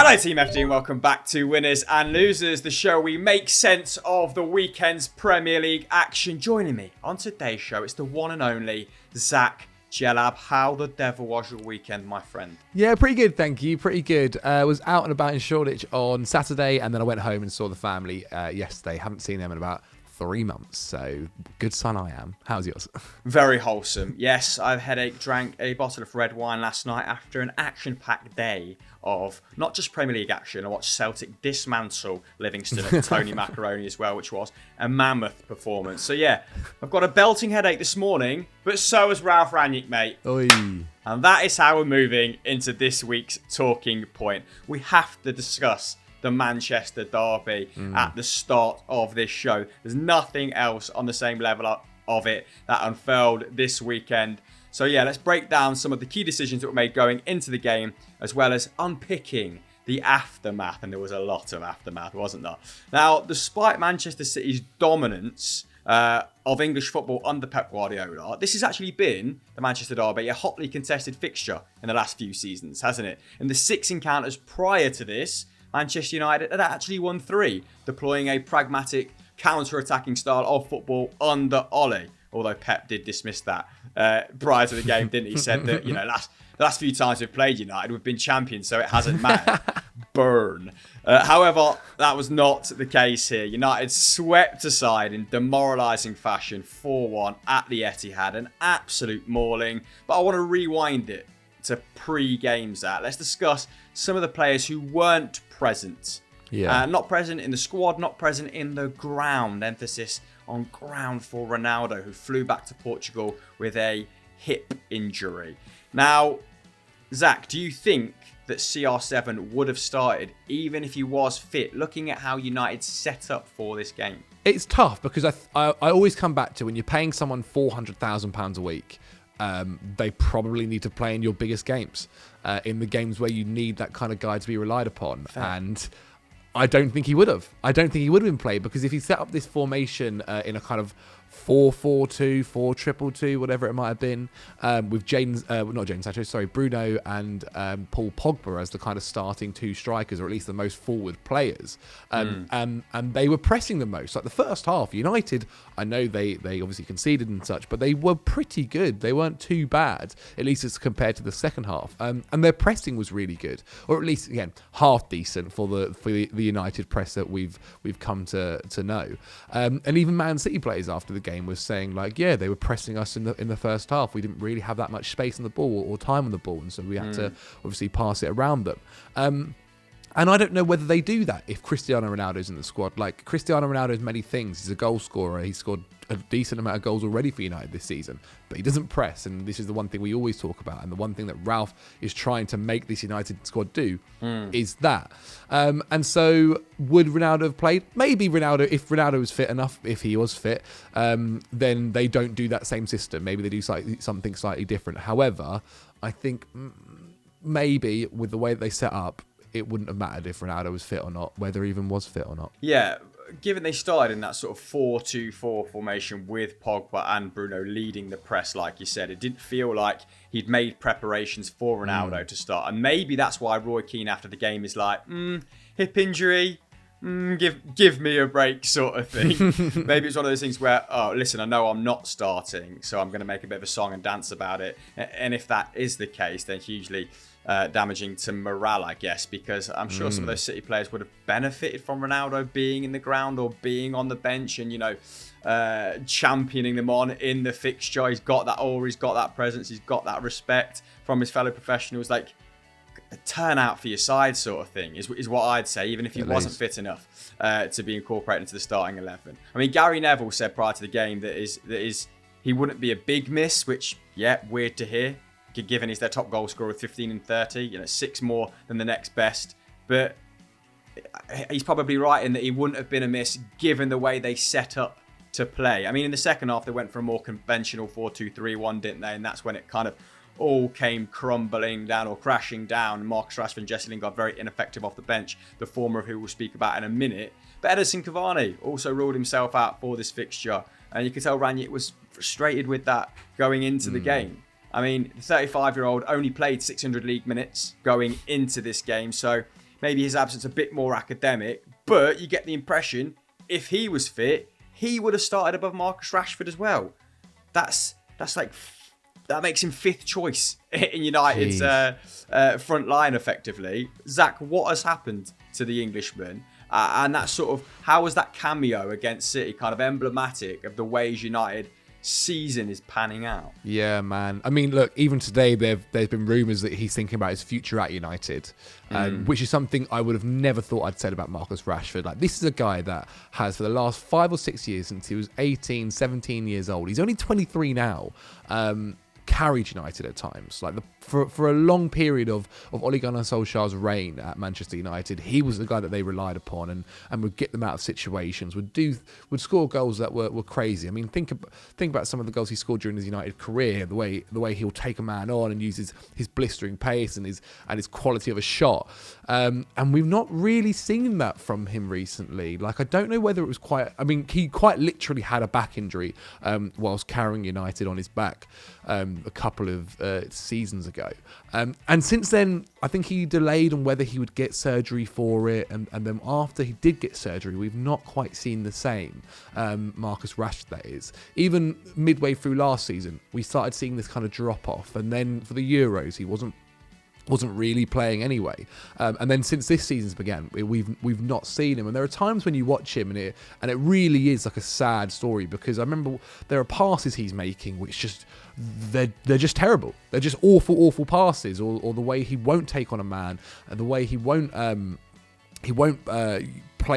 Hello Team FD and welcome back to Winners and Losers, the show we make sense of the weekend's Premier League action. Joining me on today's show, it's the one and only Zach Gelab. How the devil was your weekend, my friend? Yeah, pretty good, thank you. Pretty good. I was out and about in Shoreditch on Saturday and then I went home and saw the family yesterday. Haven't seen them in about 3 months, so good son I am. How's yours? Very wholesome. Yes, I've headache, drank a bottle of red wine last night after an action-packed day of not just Premier League action. I watched Celtic dismantle Livingston and Tony Macaroni as well, which was a mammoth performance. So yeah, I've got a belting headache this morning, but so has Ralf Rangnick, mate. Oi. And that is how we're moving into this week's talking point. We have to discuss the Manchester derby at the start of this show. There's nothing else on the same level of it that unfurled this weekend. So yeah, let's break down some of the key decisions that were made going into the game, as well as unpicking the aftermath. And there was a lot of aftermath, wasn't there? Now, despite Manchester City's dominance of English football under Pep Guardiola, this has actually been, the Manchester derby, a hotly contested fixture in the last few seasons, hasn't it? In the 6 encounters prior to this, Manchester United had actually won 3, deploying a pragmatic counter-attacking style of football under Ole. Although Pep did dismiss that prior to the game, didn't he? He said that, the last few times we've played United, we've been champions, so it hasn't mattered. Burn. However, that was not the case here. United swept aside in demoralising fashion 4-1 at the Etihad, an absolute mauling. But I want to rewind it to pre-games that. Let's discuss some of the players who weren't present. Yeah. Not present in the squad, not present in the ground. Emphasis on ground for Ronaldo, who flew back to Portugal with a hip injury. Now, Zach, do you think that CR7 would have started even if he was fit, looking at how United set up for this game? It's tough because I always come back to when you're paying someone £400,000 a week, they probably need to play in your biggest games, in the games where you need that kind of guy to be relied upon. Fair. And I don't think he would have. I don't think he would have been played because if he set up this formation in a kind of 4-4-2, 4-2-2, whatever it might have been, with Bruno and Paul Pogba as the kind of starting 2 strikers, or at least the most forward players. And they were pressing the most. Like the first half, United, I know they obviously conceded and such, but they were pretty good. They weren't too bad, at least as compared to the second half. And their pressing was really good, or at least, again, half decent for the United press that we've come to know. And even Man City players after the game was saying, like, yeah, they were pressing us in the first half. We didn't really have that much space on the ball or time on the ball, and so we had to obviously pass it around them. And I don't know whether they do that if Cristiano Ronaldo's in the squad. Like, Cristiano Ronaldo is many things. He's a goal scorer. He scored a decent amount of goals already for United this season, but he doesn't press, and this is the one thing we always talk about, and the one thing that Ralf is trying to make this United squad do is that. And so would Ronaldo have played? Maybe Ronaldo, if Ronaldo was fit enough, if he was fit, then they don't do that same system. Maybe they do something slightly different. However, I think maybe with the way that they set up, it wouldn't have mattered if Ronaldo was fit or not, whether he even was fit or not. Yeah, given they started in that sort of 4-2-4 formation with Pogba and Bruno leading the press, like you said, it didn't feel like he'd made preparations for Ronaldo to start. And maybe that's why Roy Keane after the game is like, hip injury, give me a break sort of thing. Maybe it's one of those things where, oh, listen, I know I'm not starting, so I'm going to make a bit of a song and dance about it. And if that is the case, then hugely damaging to morale, I guess, because I'm sure some of those City players would have benefited from Ronaldo being in the ground or being on the bench and, championing them on in the fixture. He's got that aura, he's got that presence, he's got that respect from his fellow professionals. Like, a turnout for your side sort of thing is what I'd say, even if he wasn't fit enough to be incorporated into the starting 11. I mean, Gary Neville said prior to the game that he wouldn't be a big miss, which, yeah, weird to hear, given he's their top goal scorer with 15 and 30, 6 more than the next best. But he's probably right in that he wouldn't have been a miss given the way they set up to play. I mean, in the second half, they went for a more conventional 4-2-3-1, didn't they? And that's when it kind of all came crumbling down or crashing down. Marcus Rashford and Jesse Lingard very ineffective off the bench, the former of who we'll speak about in a minute. But Edinson Cavani also ruled himself out for this fixture. And you could tell Rangnick was frustrated with that going into the game. I mean, the 35-year-old only played 600 league minutes going into this game, so maybe his absence a bit more academic, but you get the impression if he was fit, he would have started above Marcus Rashford as well. That makes him 5th choice in United's front line, effectively. Zach, what has happened to the Englishman? And that sort of, how was that cameo against City kind of emblematic of the ways United season is panning out? Yeah, man. I mean, look, even today there's been rumours that he's thinking about his future at United, which is something I would have never thought I'd said about Marcus Rashford. Like, this is a guy that has, for the last 5 or 6 years, since he was 18, 17 years old, he's only 23 now, carried United at times. Like, for a long period of Ole Gunnar Solskjaer's reign at Manchester United, he was the guy that they relied upon and would get them out of situations, would score goals that were crazy. I mean, think about some of the goals he scored during his United career, the way he'll take a man on and use his blistering pace and his quality of a shot. And we've not really seen that from him recently. Like, I don't know whether it was he quite literally had a back injury whilst carrying United on his back a couple of seasons ago. And since then, I think he delayed on whether he would get surgery for it. And then after he did get surgery, we've not quite seen the same. Marcus Rashford, that is. Even midway through last season, we started seeing this kind of drop off. And then for the Euros, he wasn't really playing anyway, and then since this season's began, we've not seen him. And there are times when you watch him and it really is like a sad story, because I remember there are passes he's making which just they're just terrible. They're just awful passes, or the way he won't take on a man, the way he won't play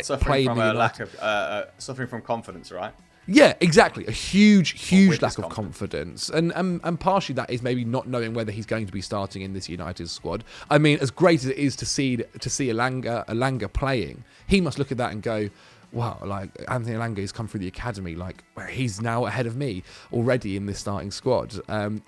from a lack of suffering from confidence, right? Yeah, exactly. A huge lack of confidence. And partially that is maybe not knowing whether he's going to be starting in this United squad. I mean, as great as it is to see Elanga playing, he must look at that and go, wow, like, Anthony Elanga has come through the academy, like, he's now ahead of me already in this starting squad. And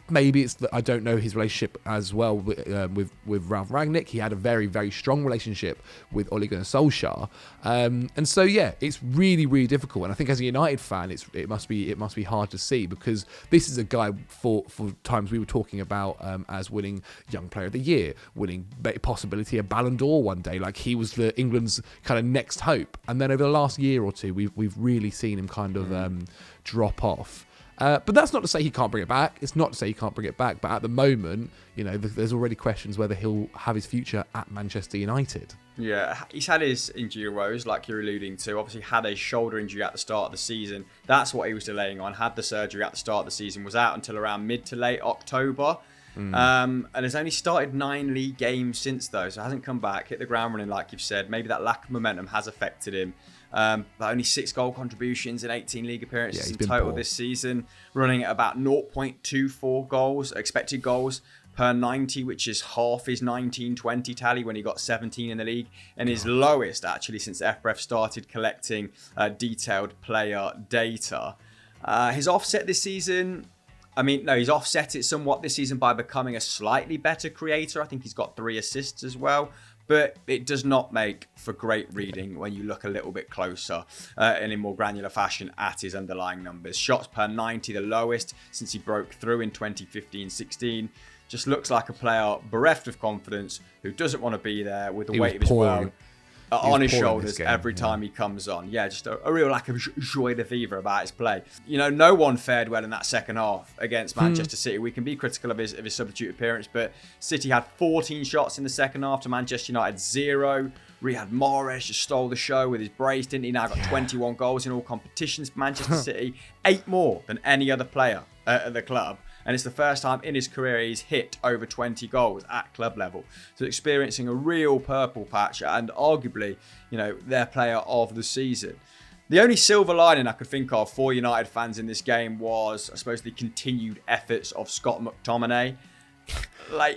maybe it's that I don't know his relationship as well with Ralf Rangnick. He had a very, very strong relationship with Ole Gunnar Solskjaer. And so, yeah, it's really, really difficult. And I think as a United fan, it must be hard to see, because this is a guy for times we were talking about as winning Young Player of the Year, winning possibility a Ballon d'Or one day. Like, he was England's kind of next hope. And then over the last year or two, we've really seen him kind of drop off. But that's not to say he can't bring it back. It's not to say he can't bring it back. But at the moment, there's already questions whether he'll have his future at Manchester United. Yeah, he's had his injury woes, like you're alluding to. Obviously, had a shoulder injury at the start of the season. That's what he was delaying on. Had the surgery at the start of the season. Was out until around mid to late October. And has only started 9 league games since, though, so hasn't come back, hit the ground running like you've said. Maybe that lack of momentum has affected him. But only 6 goal contributions in 18 league appearances in total poor this season, running at about 0.24 goals, expected goals per 90, which is half his 19-20 tally when he got 17 in the league, and his lowest actually since FRF started collecting detailed player data. His offset this season, he's offset it somewhat this season by becoming a slightly better creator. I think he's got 3 assists as well. But it does not make for great reading when you look a little bit closer and in more granular fashion at his underlying numbers. Shots per 90, the lowest since he broke through in 2015-16. Just looks like a player bereft of confidence who doesn't want to be there with the weight of his world on his shoulders every time he comes on. Yeah, just a real lack of joie de vivre about his play. No one fared well in that second half against Manchester City. We can be critical of his substitute appearance, but City had 14 shots in the second half to Manchester United 0. Riyad Mahrez just stole the show with his brace, didn't he? Now got 21 goals in all competitions for Manchester City, 8 more than any other player at the club. And it's the first time in his career he's hit over 20 goals at club level. So experiencing a real purple patch and arguably, their player of the season. The only silver lining I could think of for United fans in this game was, I suppose, the continued efforts of Scott McTominay.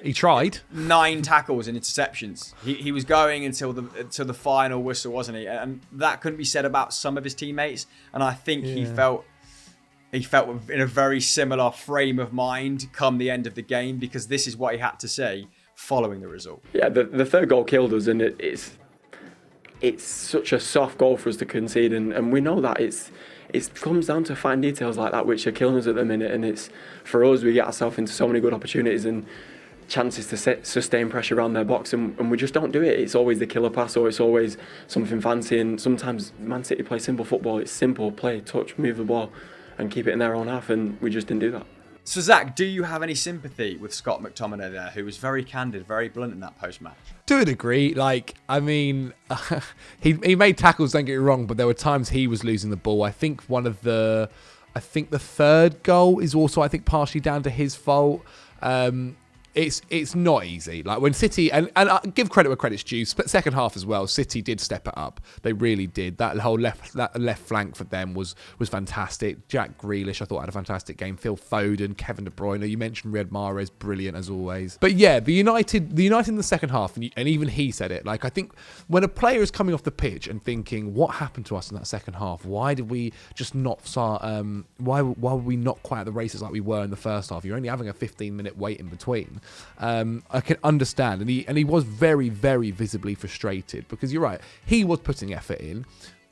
He tried 9 tackles and interceptions. He was going until the final whistle, wasn't he? And that couldn't be said about some of his teammates. And I think he felt in a very similar frame of mind come the end of the game, because this is what he had to say following the result. Yeah, the third goal killed us, and it's such a soft goal for us to concede, and we know that it comes down to fine details like that which are killing us at the minute, and it's for us, we get ourselves into so many good opportunities, and chances to sustain pressure around their box, and we just don't do it. It's always the killer pass, or it's always something fancy, and sometimes Man City play simple football. It's simple, play, touch, move the ball and keep it in their own half, and we just didn't do that. So Zach, do you have any sympathy with Scott McTominay there, who was very candid, very blunt in that post-match? To a degree, like, I mean, he made tackles, don't get me wrong, but there were times he was losing the ball. I think the third goal is also, I think, partially down to his fault. It's not easy. Like when City, and I give credit where credit's due, second half as well, City did step it up. They really did. That whole left flank for them was fantastic. Jack Grealish, I thought, had a fantastic game. Phil Foden, Kevin De Bruyne. You mentioned Riyad Mahrez, brilliant as always. But yeah, the United in the second half, and even he said it. Like, I think when a player is coming off the pitch and thinking, what happened to us in that second half? Why did we just not start? Why were we not quite at the races like we were in the first half? You're only having a 15-minute wait in between. I can understand, and he was very, very visibly frustrated, because you're right, he was putting effort in.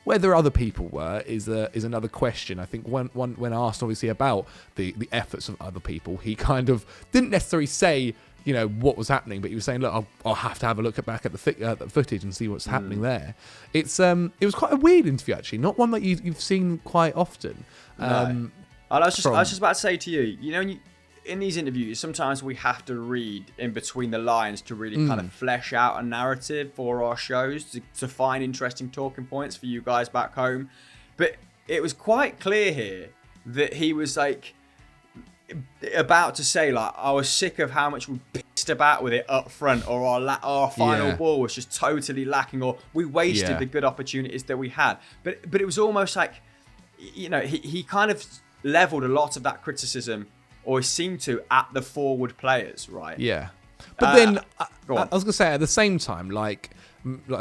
Whether other people were is another question. I think when asked obviously about the efforts of other people, he kind of didn't necessarily say, you know, what was happening, but he was saying, look, I'll have to have a look back at the footage and see what's happening there. It was quite a weird interview, actually, not one that you've seen quite often. No. I was just about to say to you, you know, in these interviews, sometimes we have to read in between the lines to really kind of flesh out a narrative for our shows, to find interesting talking points for you guys back home. But it was quite clear here that he was like about to say, like, I was sick of how much we pissed about with it up front, or our final ball was just totally lacking, or we wasted the good opportunities that we had. But it was almost like, you know, he kind of leveled a lot of that criticism, or seemed to, at the forward players, right? Yeah. But then, I was going to say, at the same time, like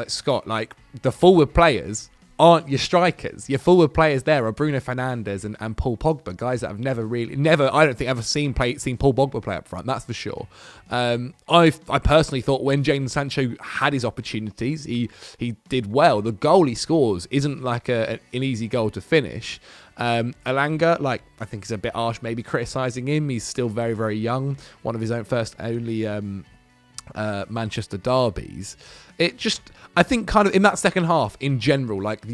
Scott, like, the forward players aren't your strikers. Your forward players there are Bruno Fernandes and Paul Pogba, guys that have never, I don't think, ever seen Paul Pogba play up front, that's for sure. I personally thought when Jadon Sancho had his opportunities, he did well. The goal he scores isn't like an easy goal to finish. Elanga, like, I think is a bit harsh maybe criticising him. He's still very, very young. One of his only Manchester derbies. It just, I think, kind of in that second half in general, like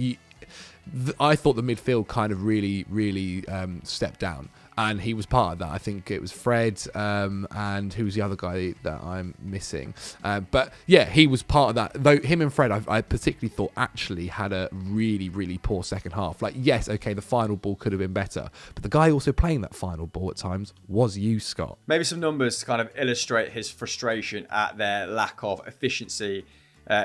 I thought the midfield kind of really, really stepped down. And he was part of that. I think it was Fred, and who's the other guy that I'm missing? But yeah, he was part of that. Though him and Fred, I particularly thought actually had a really, really poor second half. Like, yes, okay, the final ball could have been better, but the guy also playing that final ball at times was you, Scott. Maybe some numbers to kind of illustrate his frustration at their lack of efficiency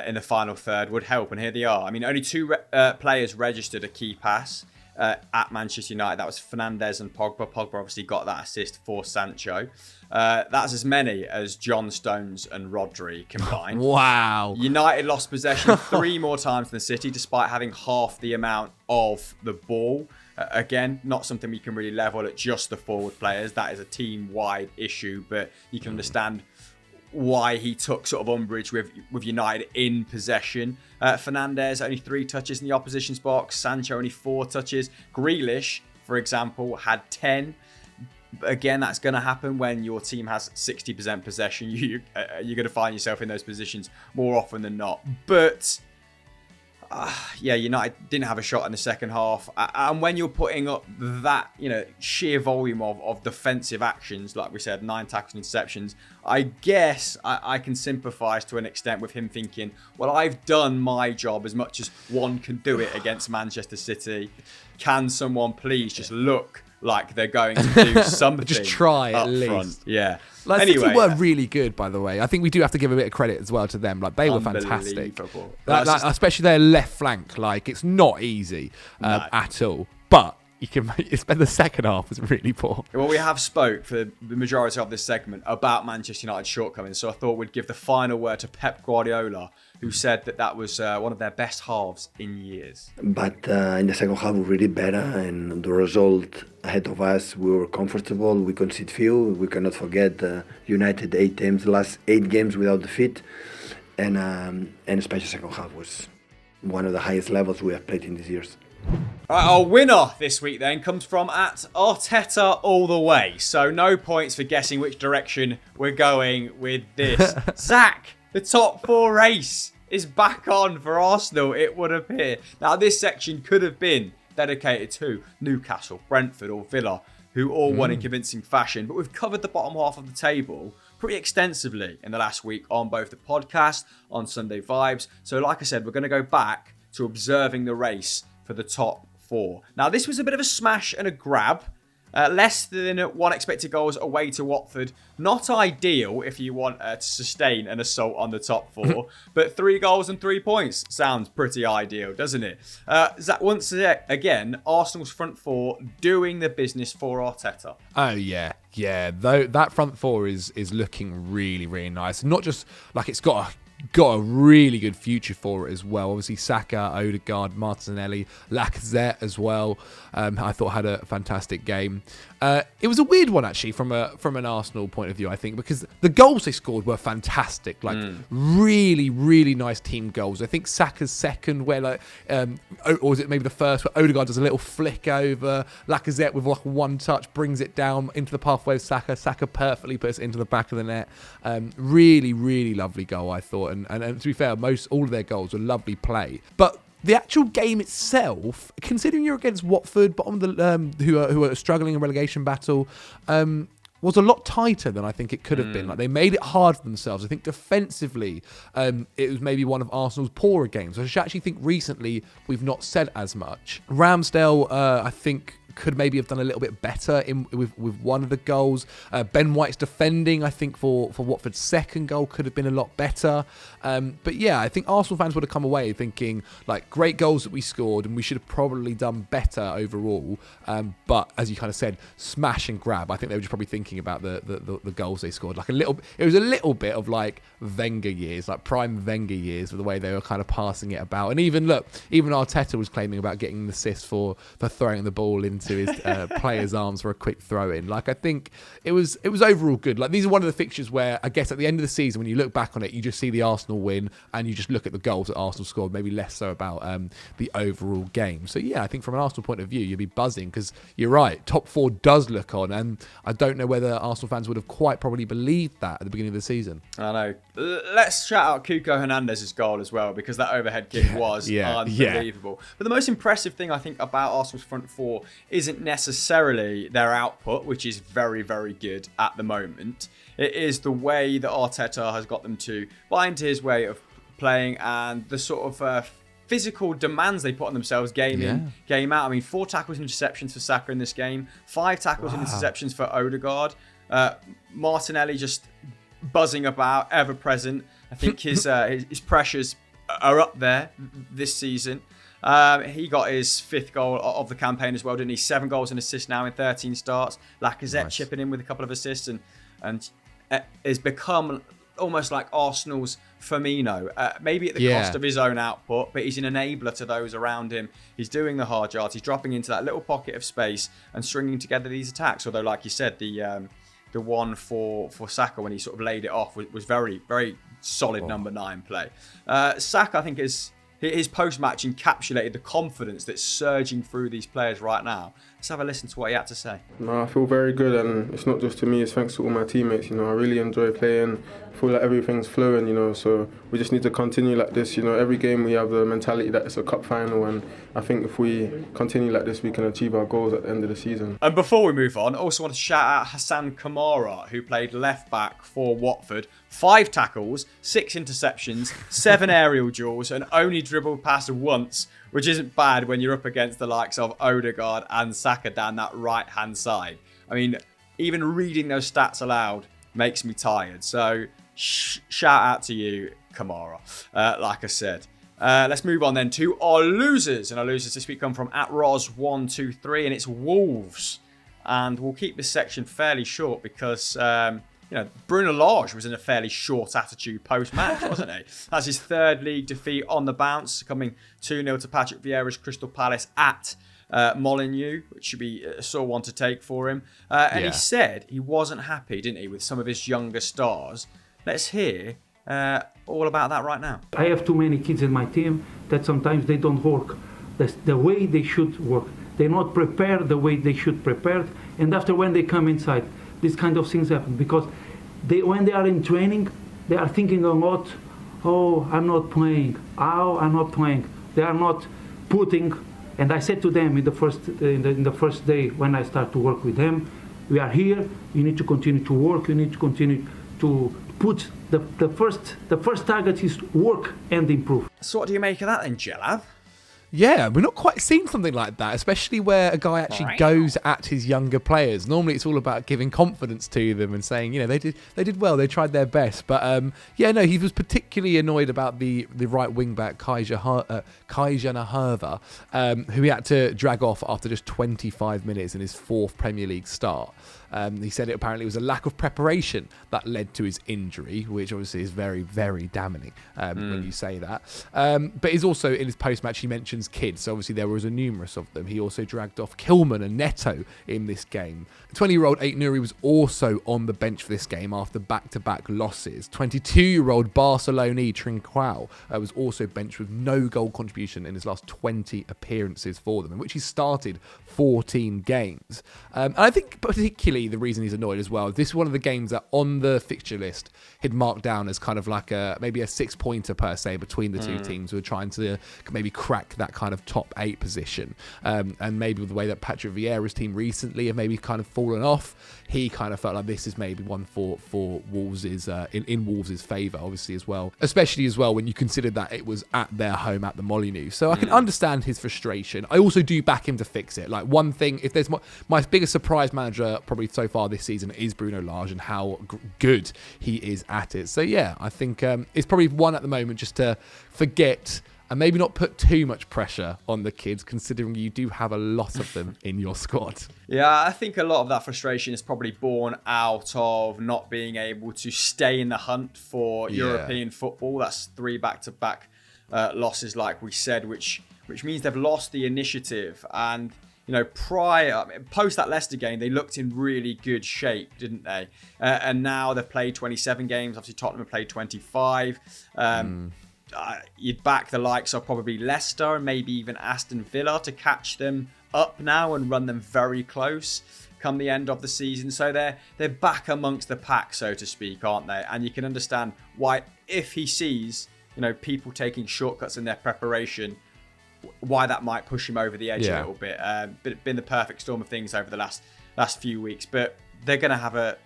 in the final third would help. And here they are. I mean, only two players registered a key pass at Manchester United. That was Fernandes and Pogba. Pogba obviously got that assist for Sancho. That's as many as John Stones and Rodri combined. Wow. United lost possession 3 more times than City, despite having half the amount of the ball. Again, not something we can really level at just the forward players. That is a team-wide issue, but you can understand why he took sort of umbrage with United in possession. Fernandes, only 3 touches in the opposition's box. Sancho, only 4 touches. Grealish, for example, had 10. Again, that's going to happen when your team has 60% possession. You're going to find yourself in those positions more often than not. But yeah, United didn't have a shot in the second half. And when you're putting up that, you know, sheer volume of defensive actions, like we said, 9 tackles and interceptions, I guess I can sympathise to an extent with him thinking, well, I've done my job as much as one can do it against Manchester City. Can someone please just look like they're going to do something? Just try at least. Front. Yeah. Like, anyway, City were really good, by the way. I think we do have to give a bit of credit as well to them. Like, they were fantastic. Especially their left flank. Like, it's not easy at all. But you can spend the second half was really poor. Well, we have spoke for the majority of this segment about Manchester United's shortcomings, so I thought we'd give the final word to Pep Guardiola, who said that was one of their best halves in years. But in the second half, we really better, and the result ahead of us, we were comfortable. We conceded few. We cannot forget United 8 games, the last 8 games without defeat, and especially second half was one of the highest levels we have played in these years. Right, our winner this week then comes from at Arteta all the way. So no points for guessing which direction we're going with this. Zach, the top 4 race is back on for Arsenal, it would appear. Now, this section could have been dedicated to Newcastle, Brentford or Villa, who all won in convincing fashion. But we've covered the bottom half of the table pretty extensively in the last week on both the podcast, on Sunday Vibes. So like I said, we're going to go back to observing the race for the top 4. Now, this was a bit of a smash and a grab. Less than 1 expected goals away to Watford. Not ideal if you want to sustain an assault on the top 4. But 3 goals and 3 points sounds pretty ideal, doesn't it? Zach, once again, Arsenal's front 4 doing the business for Arteta. Oh, yeah. Yeah, though that front 4 is looking really, really nice. Not just like it's got a really good future for it as well. Obviously, Saka, Odegaard, Martinelli, Lacazette as well. I thought had a fantastic game. It was a weird one actually from an Arsenal point of view, I think, because the goals they scored were fantastic. Like really, really nice team goals. I think Saka's second, where or was it maybe the first, where Odegaard does a little flick over. Lacazette with like one touch brings it down into the pathway of Saka. Saka perfectly puts it into the back of the net. Really, really lovely goal, I thought. And to be fair, all of their goals were lovely play. But the actual game itself, considering you're against Watford, bottom of the who are struggling in relegation battle, was a lot tighter than I think it could have been. Like, they made it hard for themselves. I think defensively, it was maybe one of Arsenal's poorer games. I actually think recently we've not said as much. Ramsdale, I think, could maybe have done a little bit better with one of the goals. Ben White's defending, I think, for Watford's second goal could have been a lot better. But yeah, I think Arsenal fans would have come away thinking, like, great goals that we scored and we should have probably done better overall. But as you kind of said, smash and grab. I think they were just probably thinking about the goals they scored. Like it was a little bit of like Wenger years, like prime Wenger years, with the way they were kind of passing it about. And even Arteta was claiming about getting an assist for throwing the ball into his players' arms for a quick throw in. Like, I think it was overall good. Like, these are one of the fixtures where I guess at the end of the season, when you look back on it, you just see the Arsenal win and you just look at the goals that Arsenal scored, maybe less so about the overall game. So yeah, I think from an Arsenal point of view, you'd be buzzing, because you're right, top 4 does look on, and I don't know whether Arsenal fans would have quite probably believed that at the beginning of the season. I know. Let's shout out Cuco Hernandez's goal as well, because that overhead kick was unbelievable. But the most impressive thing I think about Arsenal's front 4 isn't necessarily their output, which is very, very good at the moment. It is the way that Arteta has got them to buy into his way of playing and the sort of physical demands they put on themselves game in, game out. I mean, 4 tackles and interceptions for Saka in this game, 5 tackles and interceptions for Odegaard. Martinelli just buzzing about, ever present. I think his pressures are up there this season. He got his 5th goal of the campaign as well, didn't he? 7 goals and assists now in 13 starts. Lacazette chipping in with a couple of assists and has become almost like Arsenal's Firmino. Maybe at the cost of his own output, but he's an enabler to those around him. He's doing the hard yards. He's dropping into that little pocket of space and stringing together these attacks. Although, like you said, the one for Saka when he sort of laid it off was very, very solid number 9 play. Saka, I think, his post-match encapsulated the confidence that's surging through these players right now. Let's have a listen to what he had to say. No, I feel very good, and it's not just to me, it's thanks to all my teammates. I really enjoy playing. I feel like everything's flowing, so we just need to continue like this. Every game we have the mentality that it's a cup final, and I think if we continue like this, we can achieve our goals at the end of the season. And before we move on, I also want to shout out Hassan Kamara, who played left back for Watford. 5 tackles, 6 interceptions, 7 aerial duels, and only dribbled past once, which isn't bad when you're up against the likes of Odegaard and Saka down that right-hand side. I mean, even reading those stats aloud makes me tired. So, shout out to you, Kamara, like I said. Let's move on then to our losers. And our losers this week come from @Ros123, and it's Wolves. And we'll keep this section fairly short because... Bruno Lage was in a fairly short attitude post-match, wasn't he? That's his 3rd league defeat on the bounce, coming 2-0 to Patrick Vieira's Crystal Palace at Molineux, which should be a sore one to take for him. And he said he wasn't happy, didn't he, with some of his younger stars. Let's hear all about that right now. I have too many kids in my team that sometimes they don't work the way they should work. They're not prepared the way they should prepare. And after when they come inside, these kind of things happen. Because when they are in training, they are thinking a lot, oh, I'm not playing. Oh, I'm not playing. They are not putting, and I said to them in the first day when I start to work with them, we are here, you need to continue to work, you need to continue to put the first target is work and improve. So what do you make of that then, Jelab? Yeah, we're not quite seen something like that, especially where a guy actually goes at his younger players. Normally, it's all about giving confidence to them and saying, they did well, they tried their best. But he was particularly annoyed about the right wing back Kai Janahova, who he had to drag off after just 25 minutes in his 4th Premier League start. He said it apparently was a lack of preparation that led to his injury, which obviously is very, very damning when you say that. But he's also, in his post-match, he mentions kids. So obviously there was a numerous of them. He also dragged off Kilman and Neto in this game. 20-year-old Aït-Nouri was also on the bench for this game after back-to-back losses. 22-year-old Barcelona Trincao was also benched with no goal contribution in his last 20 appearances for them, in which he started 14 games. And I think particularly the reason he's annoyed as well, this is one of the games that on the fixture list he'd marked down as kind of like maybe a 6-pointer per se between the two teams who are trying to maybe crack that kind of top 8 position. And maybe with the way that Patrick Vieira's team recently have maybe kind of fallen off, he kind of felt like this is maybe one for Wolves' in Wolves' favour, obviously, as well. Especially as well when you consider that it was at their home at the Molineux. So I can understand his frustration. I also do back him to fix it. Like, one thing, if there's my biggest surprise manager probably so far this season is Bruno Lage and how good he is at it. So yeah, I think it's probably one at the moment just to forget and maybe not put too much pressure on the kids, considering you do have a lot of them in your squad. Yeah, I think a lot of that frustration is probably born out of not being able to stay in the hunt for European football. That's 3 back-to-back losses, like we said, which means they've lost the initiative. And post that Leicester game, they looked in really good shape, didn't they? And now they've played 27 games. Obviously, Tottenham have played 25. You'd back the likes of probably Leicester and maybe even Aston Villa to catch them up now and run them very close come the end of the season. So they're back amongst the pack, so to speak, aren't they? And you can understand why, if he sees people taking shortcuts in their preparation, why that might push him over the edge a little bit. But been the perfect storm of things over the last few weeks. But they're going to have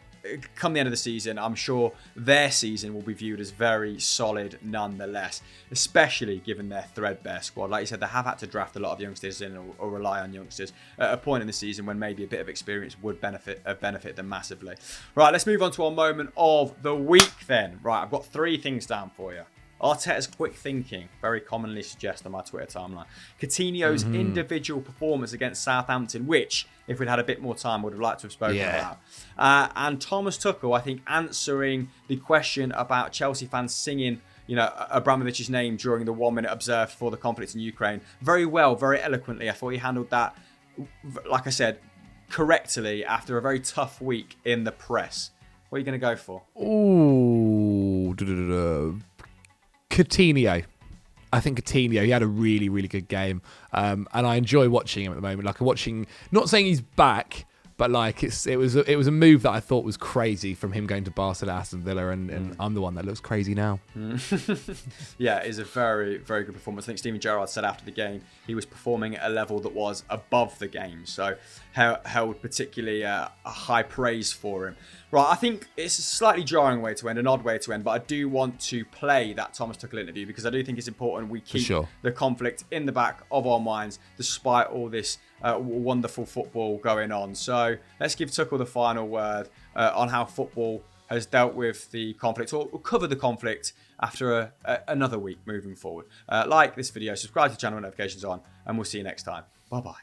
come the end of the season, I'm sure their season will be viewed as very solid nonetheless, especially given their threadbare squad. Like you said, they have had to draft a lot of youngsters in or rely on youngsters at a point in the season when maybe a bit of experience would benefit them massively. Right, let's move on to our moment of the week then. Right, I've got 3 things down for you. Arteta's quick thinking, very commonly suggested on my Twitter timeline. Coutinho's individual performance against Southampton, which, if we'd had a bit more time, would have liked to have spoken about. And Thomas Tuchel, I think, answering the question about Chelsea fans singing, Abramovich's name during the 1-minute observed for the conflict in Ukraine. Very well, very eloquently. I thought he handled that, like I said, correctly after a very tough week in the press. What are you going to go for? Coutinho. I think Coutinho, he had a really, really good game. And I enjoy watching him at the moment. Like, not saying he's back, but like it was a move that I thought was crazy from him going to Barcelona, Aston Villa, and I'm the one that looks crazy now. Yeah, it is a very, very good performance. I think Steven Gerrard said after the game he was performing at a level that was above the game, so held particularly a high praise for him. Right, I think it's a slightly jarring way to end, an odd way to end, but I do want to play that Thomas Tuchel interview because I do think it's important we keep the conflict in the back of our minds despite all this wonderful football going on. So let's give Tuchel the final word on how football has dealt with the conflict or covered the conflict after another week moving forward. Like this video, subscribe to the channel, notifications on, and we'll see you next time. Bye-bye.